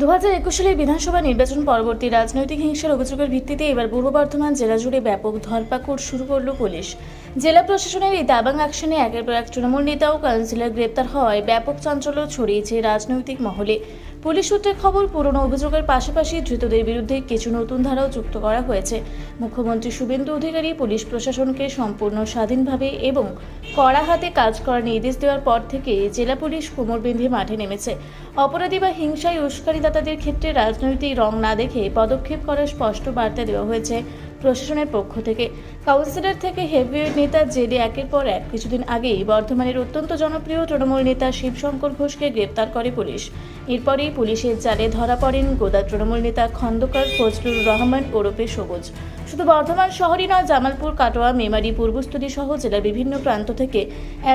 2021 সালের বিধানসভা নির্বাচন পরবর্তী রাজনৈতিক হিংসার অভিযোগের ভিত্তিতে এবার পূর্ব বর্ধমান জেলা জুড়ে ব্যাপক ধরপাকড় শুরু করল পুলিশ। জেলা প্রশাসনের এই দাবাং অ্যাকশনে একের পর এক তৃণমূল নেতা ও কাউন্সিলর গ্রেপ্তার হওয়ায় ব্যাপক চাঞ্চল্য ছড়িয়েছে রাজনৈতিক মহলে। পুলিশ সূত্রে খবর, পুরনো অভিযোগের পাশাপাশি ধৃতদের বিরুদ্ধে কিছু নতুন ধারাও যুক্ত করা হয়েছে। মুখ্যমন্ত্রী শুভেন্দু অধিকারী পুলিশ প্রশাসনকে সম্পূর্ণ স্বাধীনভাবে এবং কড়া হাতে কাজ করার নির্দেশ দেওয়ার পর থেকে জেলা পুলিশ কোমর বেঁধে মাঠে নেমেছে। অপরাধী বা হিংসায় উস্কানিদাতাদের ক্ষেত্রে রাজনৈতিক রং না দেখে পদক্ষেপ করার স্পষ্ট বার্তা দেওয়া হয়েছে প্রশাসনের পক্ষ থেকে। কাউন্সিলর থেকে হেভিওয়েট নেতা জেলে একের পর এক। কিছুদিন আগেই বর্ধমানের অত্যন্ত জনপ্রিয় তৃণমূল নেতা শিবশঙ্কর ঘোষকে গ্রেপ্তার করে পুলিশ। এরপরেই পুলিশের জালে ধরা পড়েন গোদা তৃণমূল নেতা খন্দকার ফজলুর রহমান ওরফে সবুজ। শুধু বর্ধমান শহরই নয়, জামালপুর, কাটোয়া, মেমারি, পূর্বস্থলী সহ জেলার বিভিন্ন প্রান্ত থেকে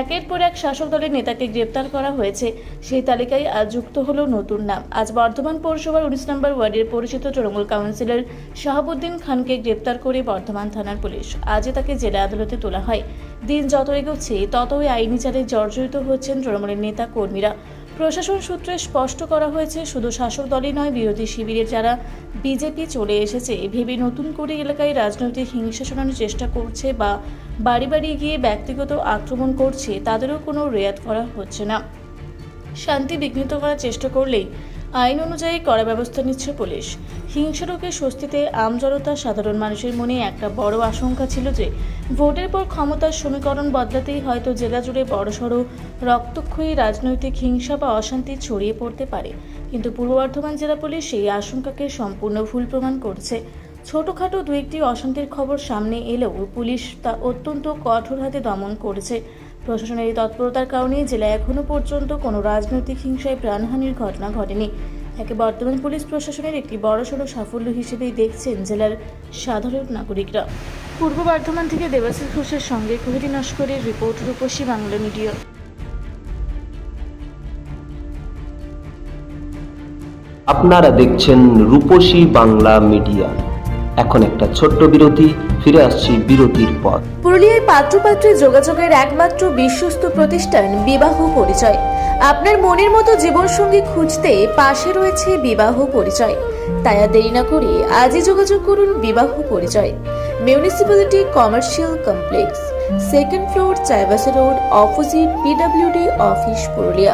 একের পর এক শাসক দলের নেতাকে গ্রেপ্তার করা হয়েছে। সেই তালিকায় আজ যুক্ত হলো নতুন নাম। আজ বর্ধমান পৌরসভার 19 নম্বর ওয়ার্ডের পরিচিত তৃণমূল কাউন্সিলর শাহাবুদ্দিন খানকে গ্রেপ্তার করে বর্ধমান থানার পুলিশ। আজই তাকে জেলা আদালতে তোলা হয়। দিন যত এগোচ্ছে ততই আইনি জালে জর্জরিত হচ্ছেন তৃণমূলের নেতা কর্মীরা। প্রশাসন সূত্রে স্পষ্ট করা হয়েছে, শুধু শাসক দলই নয়, বিরোধী শিবিরের যারা বিজেপি চলে এসেছে ভেবে নতুন করে এলাকায় রাজনৈতিক হিংসা ছড়ানোর চেষ্টা করছে বা বাড়ি বাড়ি গিয়ে ব্যক্তিগত আক্রমণ করছে, তাদেরও কোনো রেয়াত করা হচ্ছে না। শান্তি বিঘ্নিত করার চেষ্টা করলেই আইন অনুযায়ী কড়া ব্যবস্থা নিচ্ছে পুলিশ। হিংসা রোগে স্বস্তিতে আমজনতা, সাধারণ মানুষের মনে একটা বড় আশঙ্কা ছিল যে ভোটের পর ক্ষমতার সমীকরণ বদলাতেই হয়তো জেলা জুড়ে বড়সড় রক্তক্ষয়ী রাজনৈতিক হিংসা বা অশান্তি ছড়িয়ে পড়তে পারে। কিন্তু পূর্ব বর্ধমান জেলা পুলিশ সেই আশঙ্কাকে সম্পূর্ণ ভুল প্রমাণ করছে। ছোটখাটো দু একটি অশান্তির খবর সামনে এলেও পুলিশ তা অত্যন্ত কঠোর হাতে দমন করেছে। প্রশাসনের এই তৎপরতার কারণে জেলায় এখনও পর্যন্ত কোনো রাজনৈতিক হিংসায় প্রাণহানির ঘটনা ঘটেনি। একে বর্তমান পুলিশ প্রশাসনের একটি বড়সড় সাফল্য হিসেবেই দেখছেন জেলার সাধারণ নাগরিকরা। পূর্ব বর্ধমান থেকে দেবাশিস ঘোষের সঙ্গে কোহিরি নস্করের রিপোর্ট, রূপসী বাংলা মিডিয়া। আপনারা দেখছেন রূপসী বাংলা মিডিয়া। এখন একটা ছোট্ট বিরতি, ফিরে আসছি বিরতির পর। পুরুলিয়ায় পাত্রপাত্রী যোগাযোগের একমাত্র বিশ্বস্ত প্রতিষ্ঠান বিবাহ পরিচয়। আপনার মনের মতো জীবনসঙ্গী খুঁজতে পাশে রয়েছে বিবাহ পরিচয়। তাই আর দেরি না করে আজই যোগাযোগ করুন বিবাহ পরিচয়। Municipality commercial complex, 2nd floor, Chaibasa road, opposite PWD office, Purulia.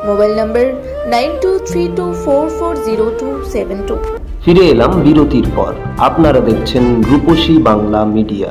Mobile নম্বর 9232440272। ফিরে এলাম বিরতির পর। আপনারা দেখছেন রূপসী বাংলা মিডিয়া।